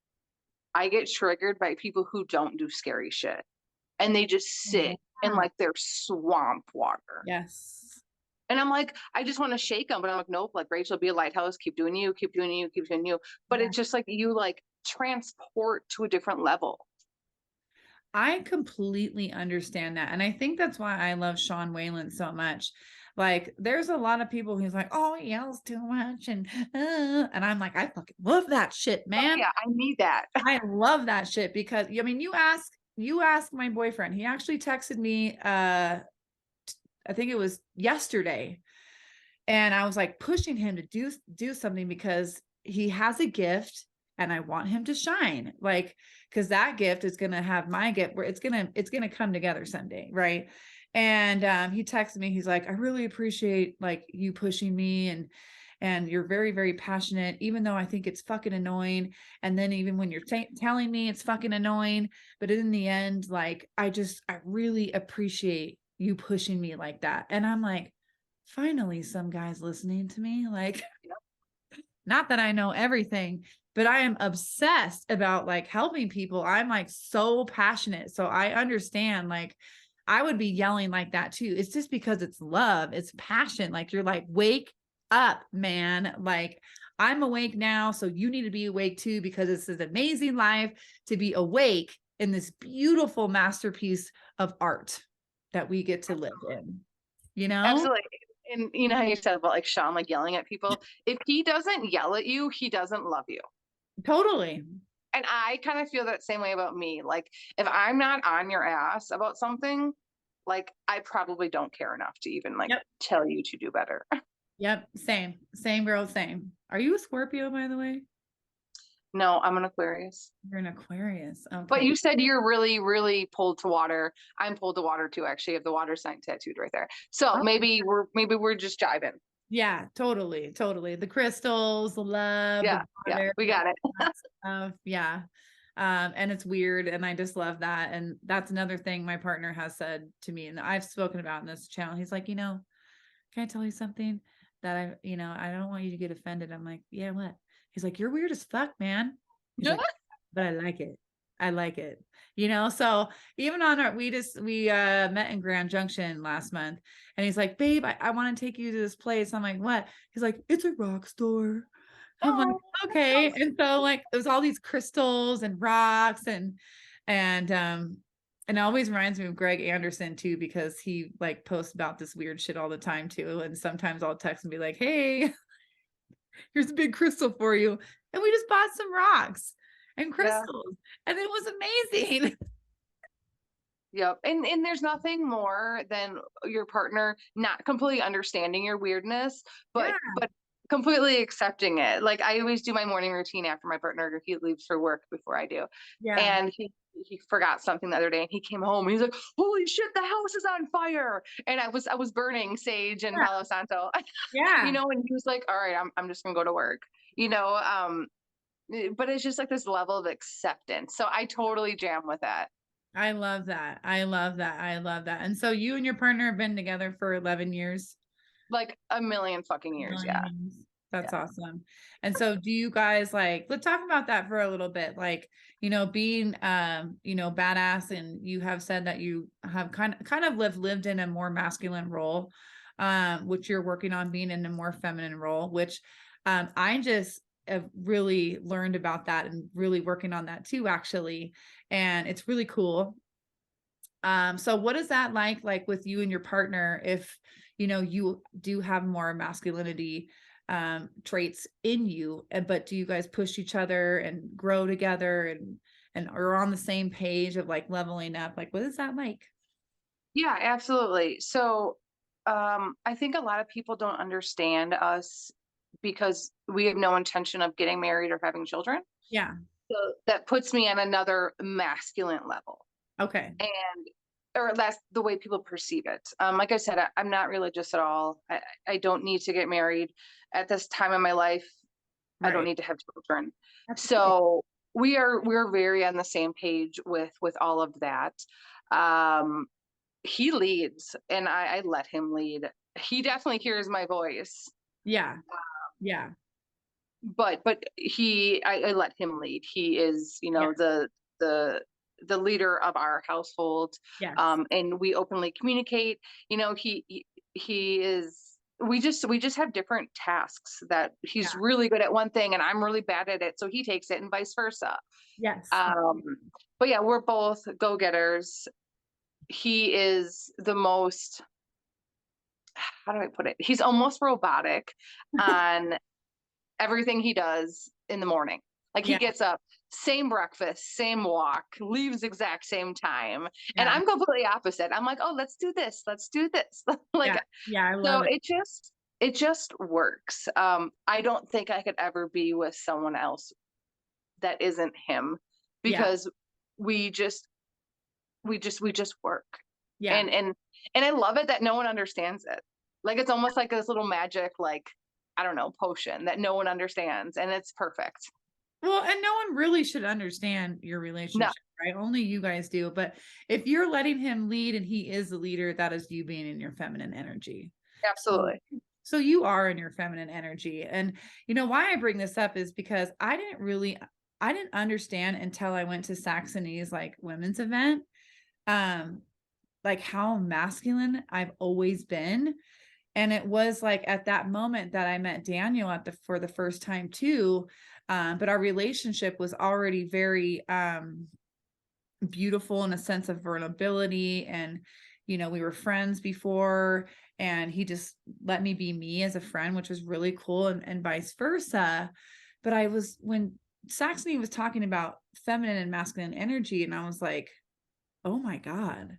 I get triggered by people who don't do scary shit and they just sit in yeah. like their swamp water. Yes. And I'm like, I just want to shake them, but I'm like, nope, like Rachel, be a lighthouse, keep doing you, keep doing you, keep doing you. But Yeah. it's just like you like transport to a different level. I completely understand that. And I think that's why I love Sean Whalen so much. Like, there's a lot of people who's like, oh, he yells too much. And I'm like, I fucking love that shit, Oh man. yeah, I need that. I love that shit, because I mean, you ask my boyfriend. He actually texted me, I think it was yesterday. And I was like pushing him to do something, because he has a gift and I want him to shine. Like, because that gift is gonna have my gift, where it's gonna come together someday, right? And he texted me, he's like, I really appreciate like you pushing me, and you're very, very passionate, even though I think it's fucking annoying. And then even when you're telling me it's fucking annoying, but in the end, like, I really appreciate you pushing me like that. And I'm like, finally some guys listening to me. Like, Not that I know everything, but I am obsessed about like helping people. I'm like so passionate. So I understand, like, I would be yelling like that too. It's just because it's love, it's passion. Like, you're like, wake up, man. Like, I'm awake now. So you need to be awake too, because it's this amazing life to be awake in this beautiful masterpiece of art that we get to live in, you know? Absolutely. And you know how you said about like Sean, like yelling at people. If he doesn't yell at you, he doesn't love you. Totally. And I kind of feel that same way about me. Like if I'm not on your ass about something, like I probably don't care enough to even like Yep. tell you to do better. Yep. Same girl, same. Are you a Scorpio, by the way? No, I'm an Aquarius. You're an Aquarius. But Okay. you said you're really, really pulled to water. I'm pulled to water too, actually. I have the water sign tattooed right there. So Oh, maybe we're just jiving. yeah, totally. Totally. The crystals, the love, the Yeah, yeah, water, we got it. that stuff. Yeah. And it's weird. And I just love that. And that's another thing my partner has said to me, and I've spoken about in this channel. He's like, can I tell you something that I don't want you to get offended. I'm like, yeah, what? He's like, you're weird as fuck, man. He's like, but I like it. I like it. So even on we met in Grand Junction last month, and he's like, babe, I want to take you to this place. I'm like, what? He's like, it's a rock store. I'm like, Oh, okay. And so like it was all these crystals and rocks and it always reminds me of Greg Anderson too, because he like posts about this weird shit all the time too. And sometimes I'll text and be like, hey, here's a big crystal for you. And we just bought some rocks and yeah. crystals, and it was amazing. Yep. And there's nothing more than your partner not completely understanding your weirdness, Yeah. but completely accepting it. Like I always do my morning routine after my partner he leaves for work before I do. Yeah. And he forgot something the other day and he came home and he's like, holy shit, the house is on fire. And I was burning sage and Yeah. Palo Santo. Yeah. And he was like, all right, I'm just gonna go to work. But it's just like this level of acceptance. So I totally jam with that. I love that. I love that. I love that. And so you and your partner have been together for 11 years. Like a million fucking years. Yeah. Millions. That's Yeah. awesome. And so do you guys like, let's talk about that for a little bit. Like, being badass, and you have said that you have kind of lived in a more masculine role, which you're working on being in a more feminine role, which I just have really learned about that and really working on that too, actually. And it's really cool. So what is that like with you and your partner, if you do have more masculinity traits in you, but do you guys push each other and grow together and are on the same page of like leveling up? Like, what is that like? Yeah, absolutely. So, I think a lot of people don't understand us because we have no intention of getting married or having children. Yeah. So that puts me on another masculine level, Okay. and or that's the way people perceive it. Like I said, I'm not religious at all. I don't need to get married at this time in my life. I don't Right. need to have children. That's okay. So we're very on the same page with all of that. Um, he leads and I let him lead. He definitely hears my voice, Yeah. Yeah. but I let him lead. He is, Yeah. the the leader of our household. Yes. And we openly communicate. He is we just have different tasks that he's Yeah. really good at one thing and I'm really bad at it. So he takes it and vice versa. Yes. Um, but yeah, we're both go-getters. He is the most, how do I put it? He's almost robotic on everything he does in the morning. Like he Yeah. gets up, same breakfast, same walk, leaves exact same time. And Yeah. I'm completely opposite. I'm like, oh, let's do this. Let's do this. Yeah. Like, Yeah. I so love it. it just works. I don't think I could ever be with someone else that isn't him Yeah. because we just we just work. Yeah. And I love it that no one understands it. Like it's almost like this little magic, like, I don't know, potion that no one understands, and it's perfect. Well, and no one really should understand your No, relationship, right? Only you guys do. But if you're letting him lead and he is the leader, that is you being in your feminine energy. So absolutely. So you are in your feminine energy. And you know why I bring this up is because I didn't understand until I went to Saxony's like women's event, um, like how masculine I've always been. And it was like at that moment that I met Daniel for the first time too. But our relationship was already very beautiful in a sense of vulnerability. And, you know, we were friends before, and he just let me be me as a friend, which was really cool, and vice versa. But when Saxony was talking about feminine and masculine energy, and I was like, oh my God,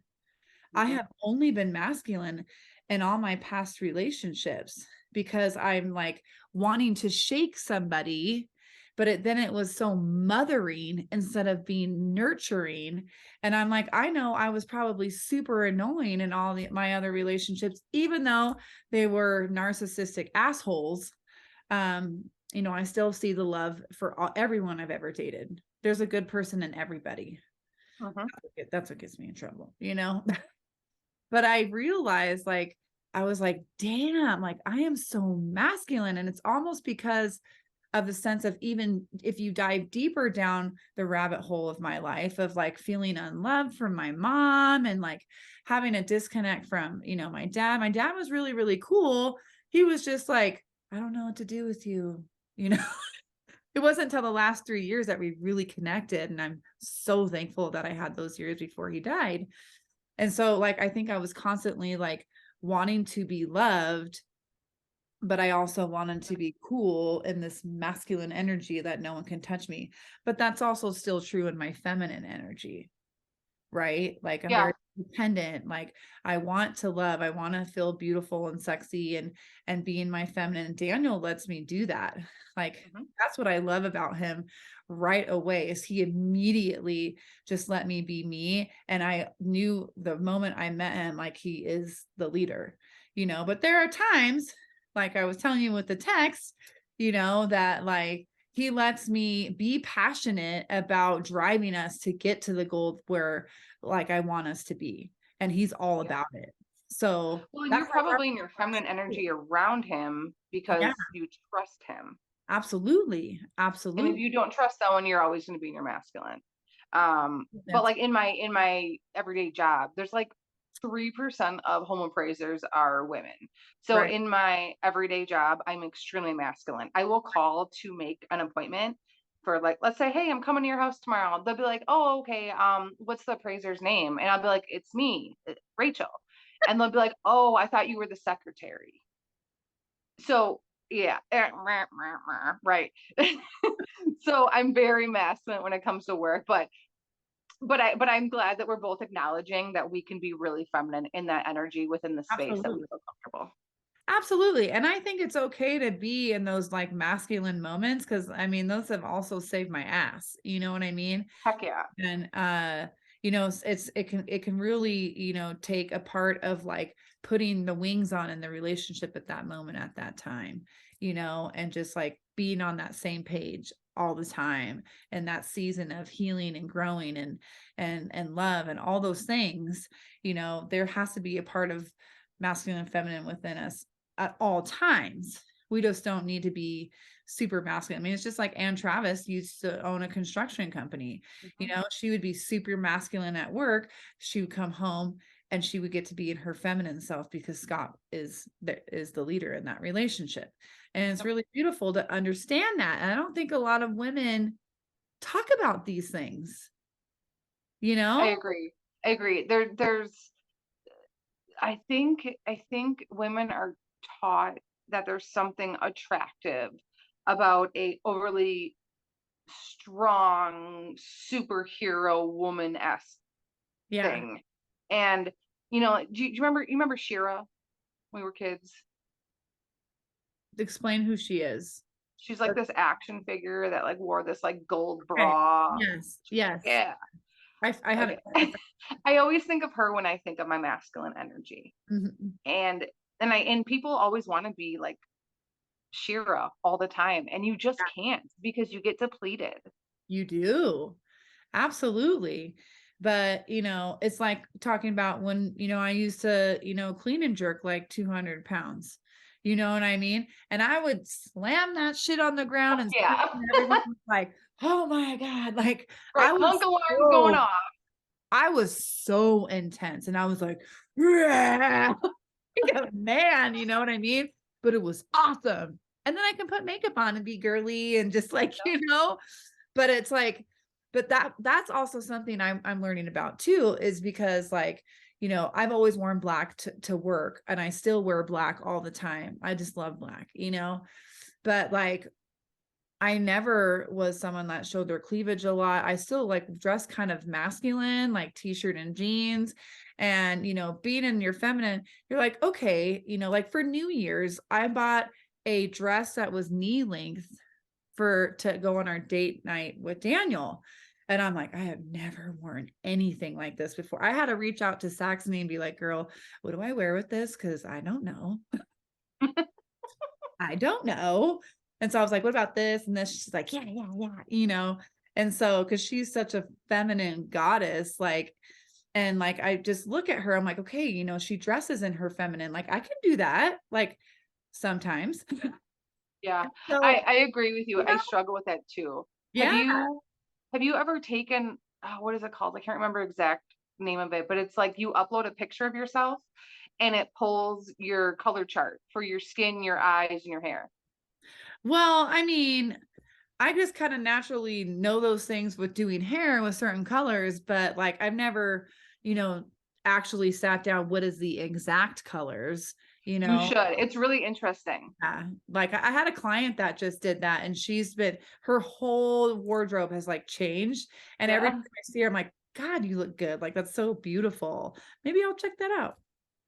I Mhm. have only been masculine in all my past relationships because I'm like wanting to shake somebody, but then it was so mothering instead of being nurturing. And I'm like, I know I was probably super annoying in all my other relationships, even though they were narcissistic assholes. You know, I still see the love for everyone I've ever dated. There's a good person in everybody. Mhm. That's what gets me in trouble, you know? But I realized like, I was like, damn, like I am so masculine. And it's almost because of the sense of, even if you dive deeper down the rabbit hole of my life, of like feeling unloved from my mom, and like having a disconnect from, you know, my dad. My dad was really, really cool. He was just like, I don't know what to do with you, you know? It wasn't until the last 3 years that we really connected. And I'm so thankful that I had those years before he died. And so like I think I was constantly like wanting to be loved, but I also wanted to be cool in this masculine energy that no one can touch me. But that's also still true in my feminine energy, right? Like I'm Yeah. very dependent. Like I want to love, I want to feel beautiful and sexy, and be in my feminine. Daniel lets me do that. Like Mhm. that's what I love about him right away, is he immediately just let me be me. And I knew the moment I met him, like he is the leader, you know. But there are times, like I was telling you with the text, you know, that like he lets me be passionate about driving us to get to the goal where like I want us to be. And he's all Yeah. about it. So Well, and that's you're probably in your feminine like, energy around him yeah, because you trust him. absolutely. And if Absolutely. you don't trust someone, you're always going to be in your masculine. But That's like in my everyday job, there's like 3% of home appraisers are women. So right. in my everyday job, I'm extremely masculine. I will call to make an appointment for, like, let's say, hey, I'm coming to your house tomorrow. They'll be like, oh, okay. What's the appraiser's name? And I'll be like, it's me, Rachel. And they'll be like, oh, I thought you were the secretary. So yeah, right. So I'm very masculine when it comes to work, but I'm glad that we're both acknowledging that we can be really feminine in that energy within the space that we Absolutely. feel comfortable. Absolutely. And I think it's okay to be in those like masculine moments, because I mean, those have also saved my ass. You know what I mean? Heck yeah. And you know, it can really, you know, take a part of like putting the wings on in the relationship at that moment, at that time, you know, and just like being on that same page all the time, and that season of healing and growing and love and all those things. You know, there has to be a part of masculine and feminine within us at all times. We just don't need to be super masculine. I mean, it's just like Ann Travis used to own a construction company. You Mhm. know, she would be super masculine at work. She would come home and she would get to be in her feminine self, because Scott is the leader in that relationship. And it's Yep. really beautiful to understand that. And I don't think a lot of women talk about these things, you I know? agree. I agree. I think women are taught that there's something attractive about a overly strong superhero woman-esque Yeah. thing. And do you remember Shira when we were kids? Explain who she is. She's like this action figure that like wore this like gold Okay. bra. Yes. Yes. Yeah. I haven't. Okay. I always think of her when I think of my masculine energy. Mhm. And and people always want to be like Shira all the time, and you just can't because you get depleted. You do. Absolutely. But, you know, it's like talking about when, you know, I used to, you know, clean and jerk like 200 pounds, You know what I mean? And I would slam that shit on the ground and scream, Yeah. and everyone was like, "Oh my God." Like Right. Punk alarms going off. I was so intense and I was like, "Yeah." Like a man, you know what I mean? But it was awesome. And then I can put makeup on and be girly and just like, but it's like, but that's also something I'm learning about too, is because like, I've always worn black to work and I still wear black all the time. I just love black, but like I never was someone that showed their cleavage a lot. I still like dress kind of masculine, like t-shirt and jeans. And, being in your feminine, you're like, okay, like for New Year's, I bought a dress that was knee length to go on our date night with Daniel. And I'm like, I have never worn anything like this before. I had to reach out to Saxony and be like, girl, what do I wear with this? Cause I don't know. I don't know. And so I was like, what about this? And then she's like, yeah, yeah, yeah. And so, cause she's such a feminine goddess, like, and like, I just look at her, I'm like, okay, she dresses in her feminine. Like I can do that. Like sometimes. Yeah. So, I agree with you. you I know, struggle with that too. Have yeah. you have you ever taken what is it called? I can't remember exact name of it, but it's like you upload a picture of yourself and it pulls your color chart for your skin, your eyes, and your hair. Well, I mean, I just kind of naturally know those things with doing hair with certain colors, but like I've never, you know, actually sat down, what is the exact colors, you You know? should. It's really interesting. Yeah. Like I had a client that just did that and her whole wardrobe has like changed. And every Yeah. time I see her, I'm like, God, you look good. Like that's so beautiful. Maybe I'll check that out.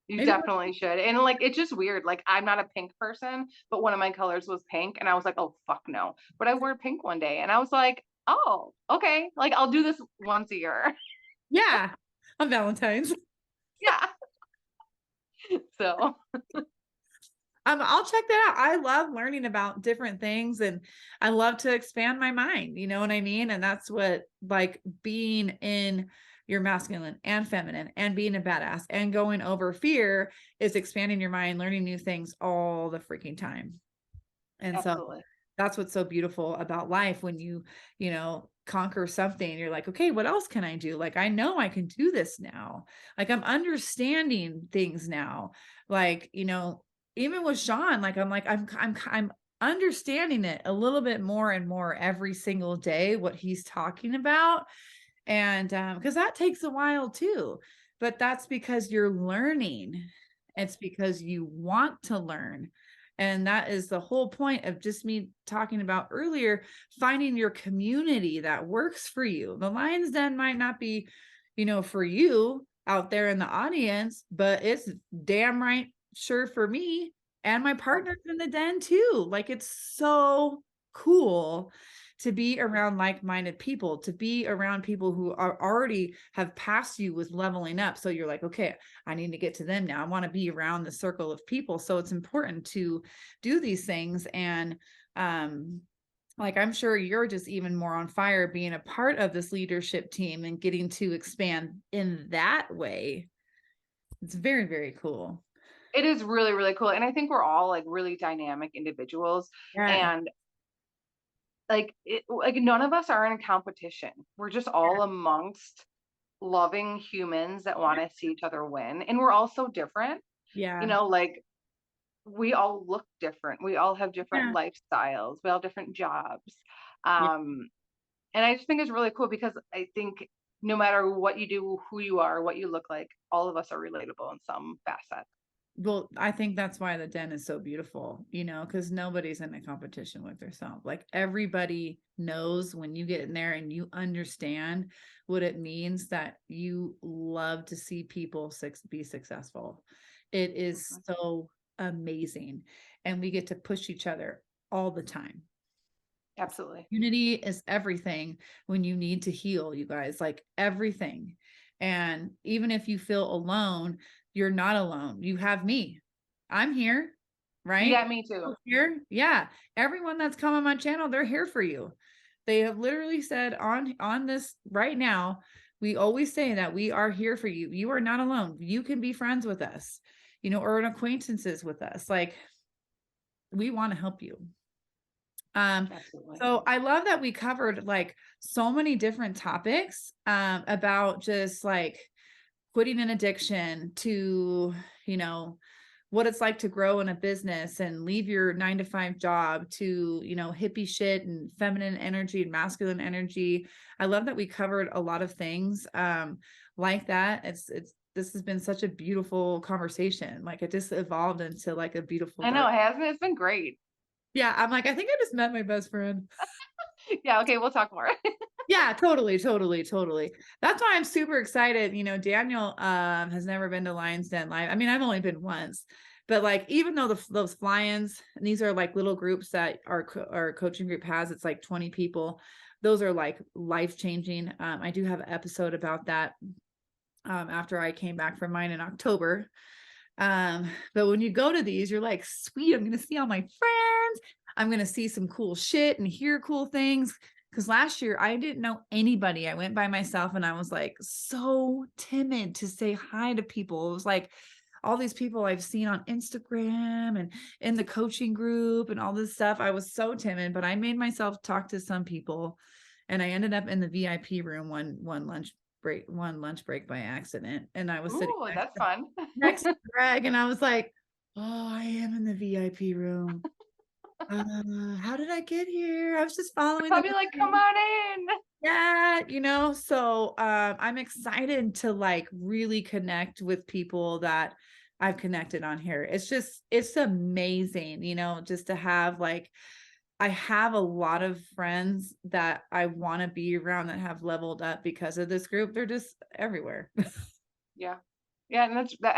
You Maybe definitely should. And like it's just weird. Like I'm not a pink person, but one of my colors was pink and I was like, "Oh fuck no." But I wore pink one day and I was like, "Oh, okay. Like I'll do this once a year." yeah, on Valentine's. Yeah. So, I'll check that out. I love learning about different things and I love to expand my mind. You know what I mean? And that's what like being in your masculine and feminine and being a badass and going over fear is expanding your mind, learning new things all the freaking time. And so absolutely. that's what's so beautiful about life when conquer something. You're like, okay, what else can I do? Like, I know I can do this now. Like, I'm understanding things now. Like, even with Sean, like, I'm understanding it a little bit more and more every single day, what he's talking about. And because that takes a while too, but that's because you're learning. It's because you want to learn. And that is the whole point of just me talking about earlier, finding your community that works for you. The Lions Den might not be, for you out there in the audience, but it's damn right sure for me and my partners in the den too. Like it's so cool to be around like-minded people, to be around people who are already have passed you with leveling up. So you're like, okay, I need to get to them now. I want to be around the circle of people. So it's important to do these things. And like I'm sure you're just even more on fire being a part of this leadership team and getting to expand in that way. It's very, very cool. It is really, really cool. And I think we're all like really dynamic individuals. Yeah. And like none of us are in a competition. We're just all amongst loving humans that want to see each other win. And we're all so different. You Yeah. know, like we all look different. We all have different Yeah. lifestyles. We all have different jobs. Yeah. And I just think it's really cool because I think no matter what you do, who you are, what you look like, all of us are relatable in some facet. Well, I think that's why the den is so beautiful, because nobody's in a competition with themselves. Like everybody knows when you get in there and you understand what it means that you love to see people be successful. It is Mhm. so amazing. And we get to push each other all the time. Absolutely. Unity is everything when you need to heal, you guys, like everything. And even if you feel alone, you're not alone. You have me. I'm here, You right? got me too. Here. Yeah. Everyone that's come on my channel, they're here for you. They have literally said on this right now, we always say that we are here for you. You are not alone. You can be friends with us, or an acquaintances with us. Like we want to help you. Absolutely. So I love that we covered like so many different topics about just like quitting an addiction to, you know, what it's like to grow in a business and leave your 9 to 5 job to, you know, hippie shit and feminine energy and masculine energy. I love that we covered a lot of things like that. This has been such a beautiful conversation. Like it just evolved into like a beautiful I know dark. it hasn't. It's been great. Yeah, I'm like, I think I just met my best friend. Yeah. Okay. We'll talk more. Yeah, totally, totally, totally. That's why I'm super excited. You know, Daniel has never been to Lions Den Live. I mean, I've only been once, but like even though those fly-ins, and these are like little groups that our coaching group has, it's like 20 people. Those are like life-changing. I do have an episode about that after I came back from mine in October. But when you go to these, you're like, sweet, I'm gonna see all my friends. I'm gonna see some cool shit and hear cool things. Because last year I didn't know anybody. I went by myself and I was like so timid to say hi to people. It was like all these people I've seen on Instagram and in the coaching group and all this stuff. I was so timid, but I made myself talk to some people, and I ended up in the VIP room one lunch break by accident. And I was sitting Ooh, that's fun. next to Greg, and I was like, oh, I am in the VIP room. How did I get here? I was just following the Probably like, come on in. yeah, you know. So I'm excited to like really connect with people that I've connected on here. It's amazing, you know, just to have like I have a lot of friends that I want to be around that have leveled up because of this group. They're just everywhere. Yeah. Yeah. And that's that.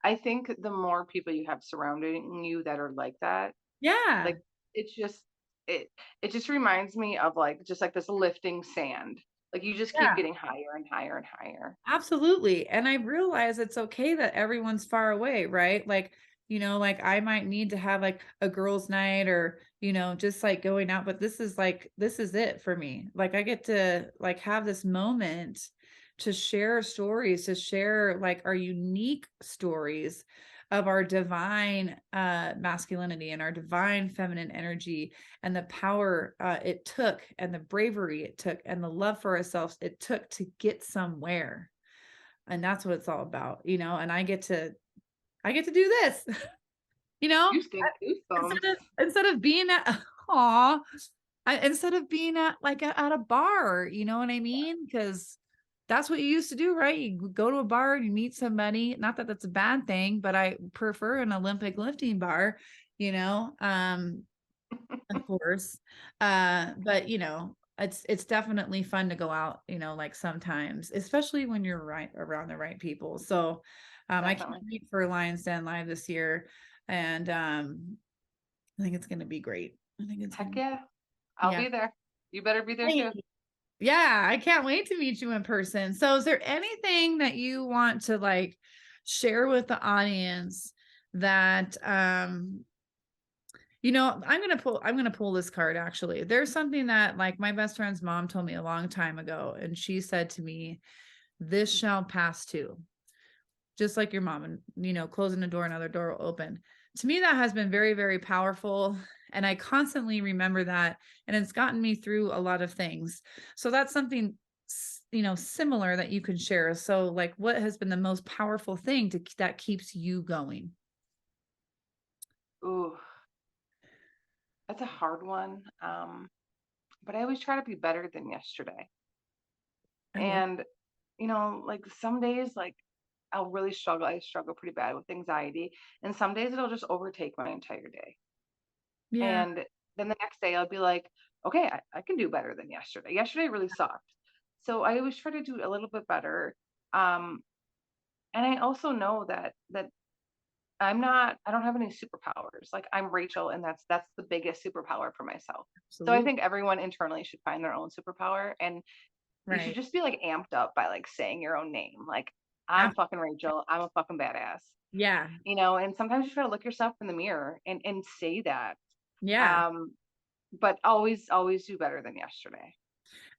I think the more people you have surrounding you that are like that, Yeah. like it's just it it just reminds me of like just like this lifting sand. Like you just keep Yeah. getting higher and higher and higher. Absolutely. And I realize it's okay that everyone's far away, right? Like, you know, like I might need to have like a girls' night or, you know, just like going out, but this is it for me. Like I get to like have this moment to share stories, to share like our unique stories of our divine masculinity and our divine feminine energy and the power it took and the bravery it took and the love for ourselves it took to get somewhere. And that's what it's all about, you know. And I get to do this. You know, You get goosebumps. instead of being at aw, instead of being at like at a bar, you know what I mean? Because that's what you used to do, right? You go to a bar and you meet somebody. Not that that's a bad thing, but I prefer an Olympic lifting bar, you know. Of course. But you know, it's definitely fun to go out, you know, like sometimes, especially when you're right around the right people. So I can't Definitely. wait for Lions Den Live this year. And I think it's gonna be great. I think it's Heck gonna yeah. I'll yeah. be there. You better be there Hey. too. Yeah, I can't wait to meet you in person. So is there anything that you want to like share with the audience that you know, I'm gonna pull this card actually. There's something that like my best friend's mom told me a long time ago, and she said to me, this shall pass too. Just like your mom, and you know, closing a door, another door will open. To me, that has been very, very powerful. And I constantly remember that. And it's gotten me through a lot of things. So that's something, you know, similar that you can share. So, like, what has been the most powerful thing that keeps you going? Ooh, that's a hard one. But I always try to be better than yesterday. I love, And like some days, like I'll really struggle. I struggle pretty bad with anxiety. And some days it'll just overtake my entire day. yeah, And then the next day I'll be like, okay, I can do better than yesterday. Yesterday really sucked. So I always try to do a little bit better. Um, and I also know that I don't have any superpowers. Like I'm Rachel, and that's the biggest superpower for myself. So I absolutely. think everyone internally should find their own superpower, and you should Right. just be like amped up by like saying your own name. Like I'm Ab- fucking Rachel. I'm a fucking badass. Yeah. And sometimes you try to look yourself in the mirror and say that. Yeah. Um, but always do better than yesterday.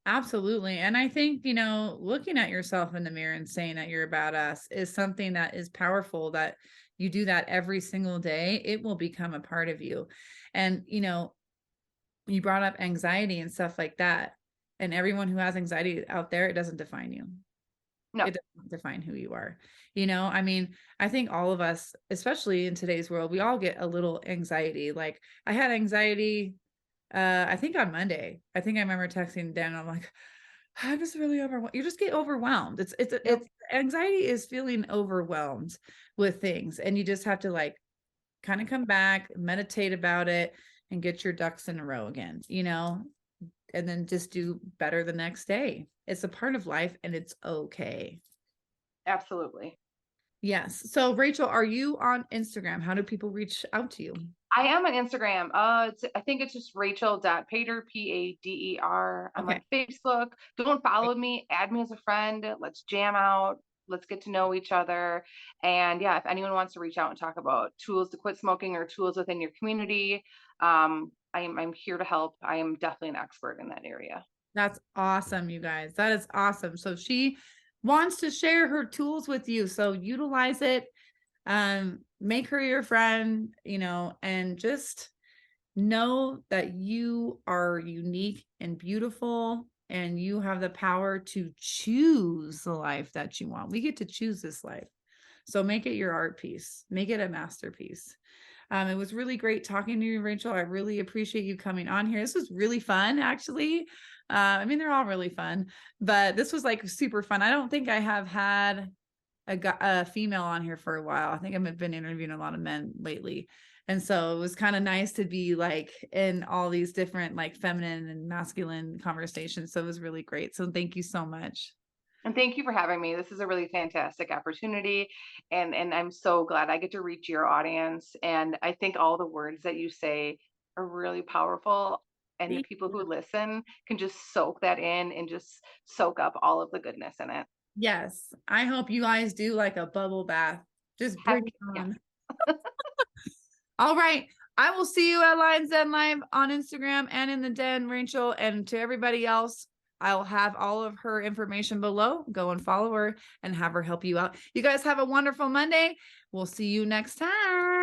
Absolutely. And I think, you know, looking at yourself in the mirror and saying that you're a badass is something that is powerful that you do that every single day, it will become a part of you. And, you brought up anxiety and stuff like that. And everyone who has anxiety out there, it doesn't define you. No. It doesn't define who you are. I mean, I think all of us, especially in today's world, we all get a little anxiety. Like I had anxiety, I think on Monday. I think I remember texting Dan. I'm like, I'm just really overwhelmed. You just get overwhelmed. It's anxiety is feeling overwhelmed with things. And you just have to like kind of come back, meditate about it, and get your ducks in a row again, and then just do better the next day. It's a part of life and it's okay. Absolutely. Yes. So Rachel, are you on Instagram? How do people reach out to you? I am on Instagram. I think it's just Rachel.Pader, Pader. I'm on Okay. Facebook. Don't follow me, add me as a friend. Let's jam out. Let's get to know each other. And yeah, if anyone wants to reach out and talk about tools to quit smoking or tools within your community, I'm here to help. I am definitely an expert in that area. That's awesome, you guys. That is awesome. So she wants to share her tools with you. So utilize it. Make her your friend, and just know that you are unique and beautiful and you have the power to choose the life that you want. We get to choose this life. So make it your art piece, make it a masterpiece. It was really great talking to you, Rachel. I really appreciate you coming on here. This was really fun, actually. I mean, they're all really fun, but this was like super fun. I don't think I have had a female on here for a while. I think I've been interviewing a lot of men lately. And so it was kind of nice to be like in all these different like feminine and masculine conversations. So it was really great. So thank you so much. And thank you for having me. This is a really fantastic opportunity. And I'm so glad I get to reach your audience. And I think all the words that you say are really powerful. And the Thank people who you. listen can just soak that in and just soak up all of the goodness in it. Yes. I hope you guys do like a bubble bath. Just Heck bring it yeah. on. All right. I will see you at Lions Den Live on Instagram and in the den, Rachel. And to everybody else, I'll have all of her information below. Go and follow her and have her help you out. You guys have a wonderful Monday. We'll see you next time.